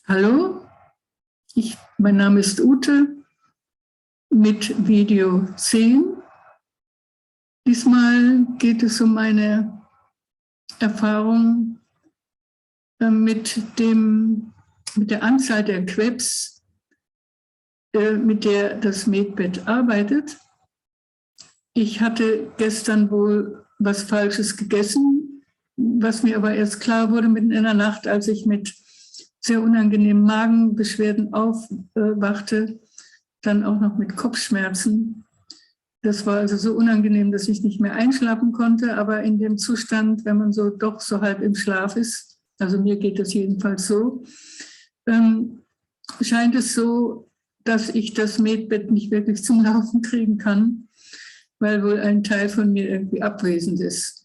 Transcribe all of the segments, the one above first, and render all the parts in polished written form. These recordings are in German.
Hallo, mein Name ist Ute mit Video 10. Diesmal geht es um meine Erfahrung mit der Anzahl der Quebs, mit der das Medbed arbeitet. Ich hatte gestern wohl was Falsches gegessen, was mir aber erst klar wurde mitten in der Nacht, als ich mit sehr unangenehmen Magenbeschwerden aufwachte, dann auch noch mit Kopfschmerzen. Das war also so unangenehm, dass ich nicht mehr einschlafen konnte, aber in dem Zustand, wenn man doch so halb im Schlaf ist, also mir geht das jedenfalls so, scheint es so, dass ich das Medbed nicht wirklich zum Laufen kriegen kann, weil wohl ein Teil von mir irgendwie abwesend ist.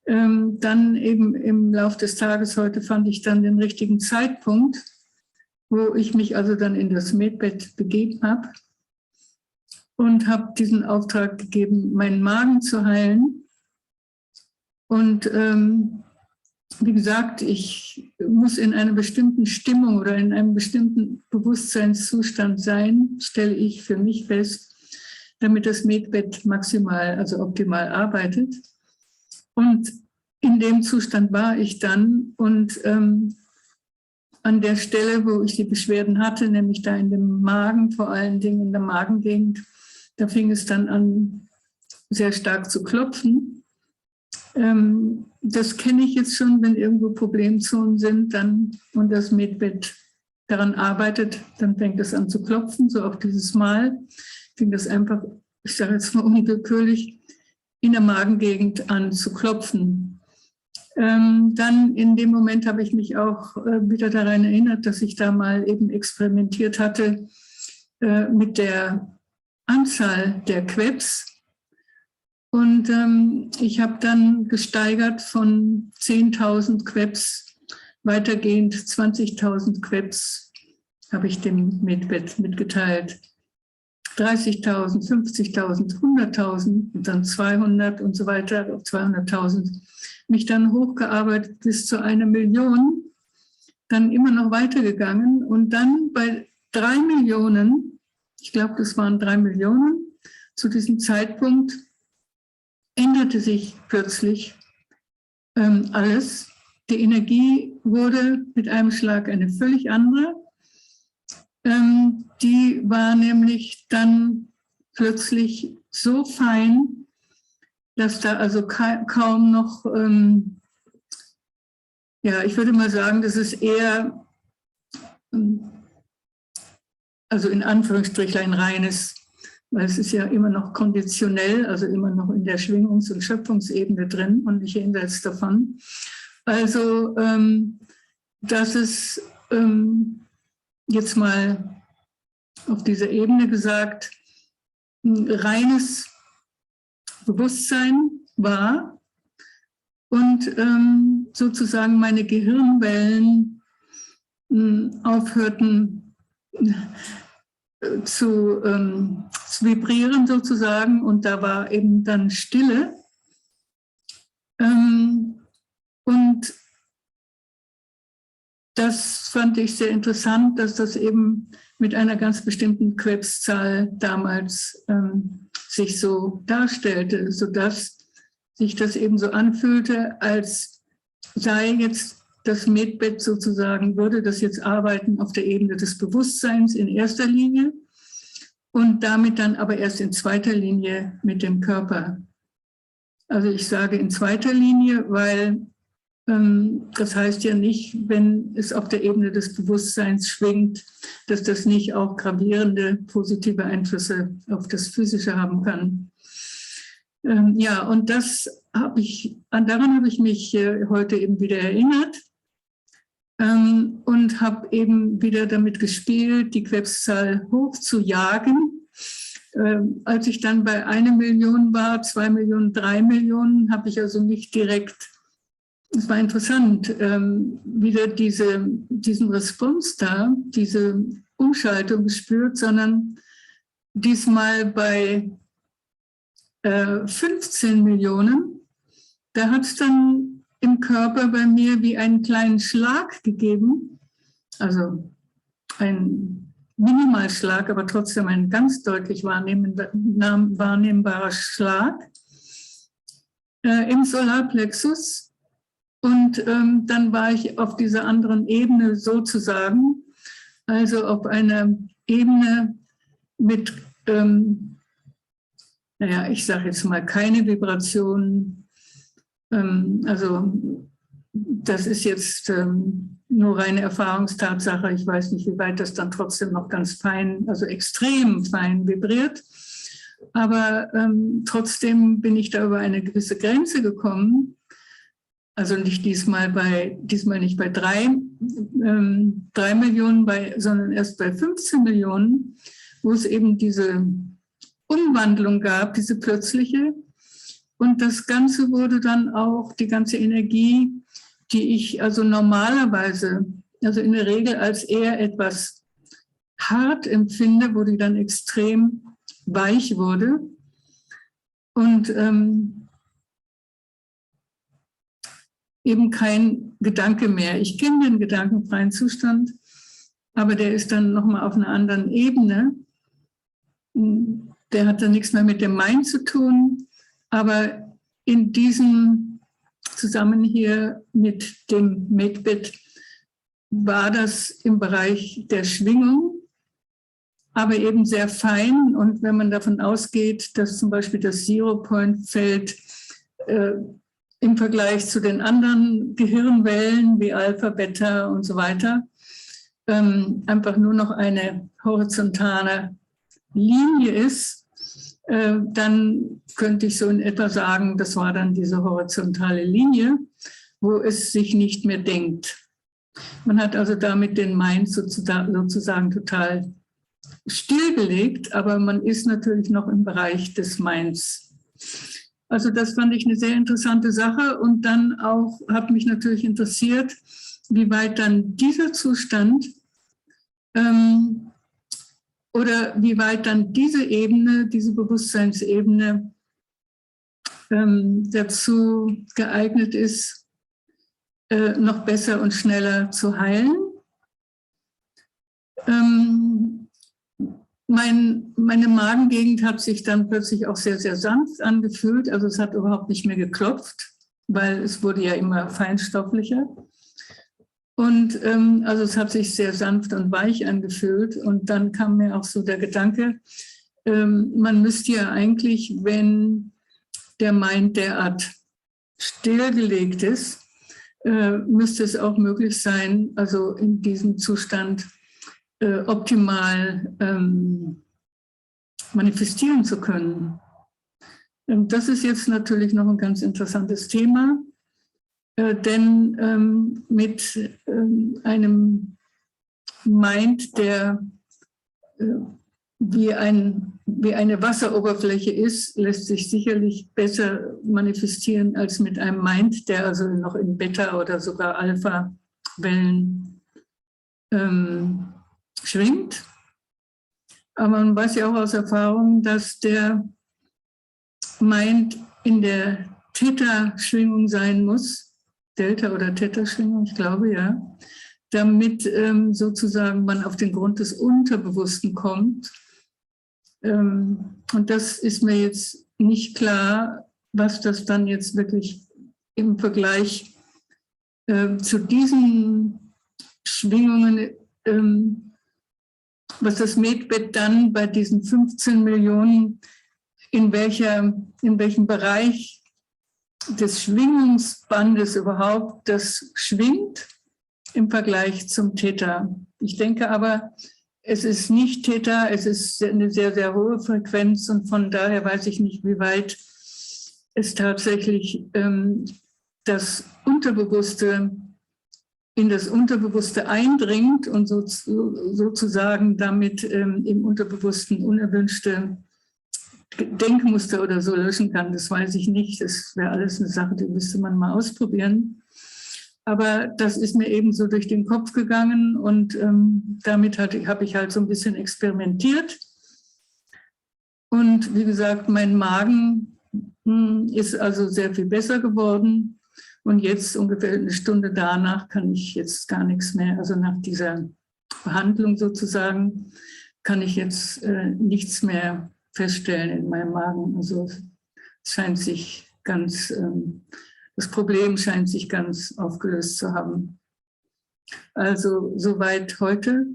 Dann eben im Laufe des Tages heute fand ich dann den richtigen Zeitpunkt, wo ich mich also dann in das Medbed begeben habe und habe diesen Auftrag gegeben, meinen Magen zu heilen. Und wie gesagt, ich muss in einer bestimmten Stimmung oder in einem bestimmten Bewusstseinszustand sein, stelle ich für mich fest, damit das Medbed maximal, also optimal arbeitet. Und in dem Zustand war ich dann und an der Stelle, wo ich die Beschwerden hatte, nämlich da in dem Magen, vor allen Dingen in der Magengegend, da fing es dann an, sehr stark zu klopfen. Das kenne ich jetzt schon, wenn irgendwo Problemzonen sind und das Medbed daran arbeitet, dann fängt es an zu klopfen, so auch dieses Mal fing das einfach, ich sage jetzt mal unwillkürlich, in der Magengegend an zu klopfen. Dann in dem Moment habe ich mich auch wieder daran erinnert, dass ich da mal eben experimentiert hatte mit der Anzahl der Quebs. Und ich habe dann gesteigert von 10.000 Quebs, weitergehend 20.000 Quebs habe ich dem Medbed mitgeteilt. 30.000, 50.000, 100.000 und dann 200 und so weiter, auf 200.000. Mich dann hochgearbeitet bis zu 1 Million, dann immer noch weitergegangen und dann bei 3 Millionen, ich glaube, das waren 3 Millionen, zu diesem Zeitpunkt änderte sich plötzlich alles. Die Energie wurde mit einem Schlag eine völlig andere. Die war nämlich dann plötzlich so fein, dass da also kaum noch, ja, ich würde mal sagen, das ist eher, also in Anführungsstrichen reines, weil es ist ja immer noch konditionell, also immer noch in der Schwingungs- und Schöpfungsebene drin und nicht jenseits davon. Also, dass es jetzt mal auf dieser Ebene gesagt, ein reines Bewusstsein war und sozusagen meine Gehirnwellen aufhörten zu vibrieren sozusagen und da war eben dann Stille. Und das fand ich sehr interessant, dass das eben mit einer ganz bestimmten Quebszahl damals sich so darstellte, sodass sich das eben so anfühlte, als sei jetzt das Medbed sozusagen, würde das jetzt arbeiten auf der Ebene des Bewusstseins in erster Linie und damit dann aber erst in zweiter Linie mit dem Körper. Also ich sage in zweiter Linie, weil das heißt ja nicht, wenn es auf der Ebene des Bewusstseins schwingt, dass das nicht auch gravierende positive Einflüsse auf das Physische haben kann. Ja, und daran habe ich mich heute eben wieder erinnert und habe eben wieder damit gespielt, die Quebszahl hoch zu jagen. Als ich dann bei 1 Million war, 2 Millionen, 3 Millionen, habe ich also nicht direkt, es war interessant, wieder diesen Response da, diese Umschaltung gespürt, sondern diesmal bei 15 Millionen, da hat es dann im Körper bei mir wie einen kleinen Schlag gegeben Also ein Minimalschlag, aber trotzdem ein ganz deutlich wahrnehmbarer Schlag im Solarplexus. Und dann war ich auf dieser anderen Ebene sozusagen, also auf einer Ebene mit, naja, ich sage jetzt mal keine Vibration. Also das ist jetzt nur reine Erfahrungstatsache. Ich weiß nicht, wie weit das dann trotzdem noch ganz fein, also extrem fein vibriert. Aber trotzdem bin ich da über eine gewisse Grenze gekommen. Also nicht diesmal nicht bei 3 Millionen, sondern erst bei 15 Millionen, wo es eben diese Umwandlung gab, diese plötzliche. Und das Ganze wurde dann auch, die ganze Energie, die ich also normalerweise, also in der Regel als eher etwas hart empfinde, wo die dann extrem weich wurde. Und eben kein Gedanke mehr. Ich kenne den gedankenfreien Zustand, aber der ist dann nochmal auf einer anderen Ebene. Der hat dann nichts mehr mit dem Mind zu tun, aber in diesem zusammen hier mit dem Medbed war das im Bereich der Schwingung, aber eben sehr fein. Und wenn man davon ausgeht, dass zum Beispiel das Zero-Point-Feld im Vergleich zu den anderen Gehirnwellen wie Alpha, Beta und so weiter einfach nur noch eine horizontale Linie ist, dann könnte ich so in etwa sagen, das war dann diese horizontale Linie, wo es sich nicht mehr denkt. Man hat also damit den Mind sozusagen total stillgelegt, aber man ist natürlich noch im Bereich des Minds. Also das fand ich eine sehr interessante Sache und dann auch hat mich natürlich interessiert, wie weit dann dieser Zustand oder wie weit dann diese Ebene, diese Bewusstseinsebene dazu geeignet ist, noch besser und schneller zu heilen. Meine Magengegend hat sich dann plötzlich auch sehr, sehr sanft angefühlt. Also es hat überhaupt nicht mehr geklopft, weil es wurde ja immer feinstofflicher. Und also es hat sich sehr sanft und weich angefühlt. Und dann kam mir auch so der Gedanke, man müsste ja eigentlich, wenn der Mind derart stillgelegt ist, müsste es auch möglich sein, also in diesem Zustand optimal manifestieren zu können. Das ist jetzt natürlich noch ein ganz interessantes Thema, denn mit einem Mind, der wie eine Wasseroberfläche ist, lässt sich sicherlich besser manifestieren als mit einem Mind, der also noch in Beta- oder sogar Alpha-Wellen schwingt. Aber man weiß ja auch aus Erfahrung, dass der Mind in der Theta-Schwingung sein muss, Delta- oder Theta-Schwingung, ich glaube ja, damit sozusagen man auf den Grund des Unterbewussten kommt. Und das ist mir jetzt nicht klar, was das dann jetzt wirklich im Vergleich zu diesen Schwingungen, was das Medbed dann bei diesen 15 Millionen, in welchem Bereich des Schwingungsbandes überhaupt das schwingt im Vergleich zum Theta. Ich denke aber, es ist nicht Theta, es ist eine sehr, sehr hohe Frequenz und von daher weiß ich nicht, wie weit es tatsächlich das Unterbewusste in das Unterbewusste eindringt und sozusagen damit im Unterbewussten unerwünschte Denkmuster oder so löschen kann. Das weiß ich nicht. Das wäre alles eine Sache, die müsste man mal ausprobieren. Aber das ist mir eben so durch den Kopf gegangen und damit habe ich halt so ein bisschen experimentiert. Und wie gesagt, mein Magen ist also sehr viel besser geworden. Und jetzt ungefähr eine Stunde danach kann ich jetzt gar nichts mehr, also nach dieser Behandlung sozusagen, kann ich jetzt nichts mehr feststellen in meinem Magen. Also es scheint sich ganz, das Problem scheint sich ganz aufgelöst zu haben. Also soweit heute.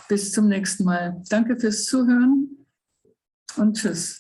Bis zum nächsten Mal. Danke fürs Zuhören und tschüss.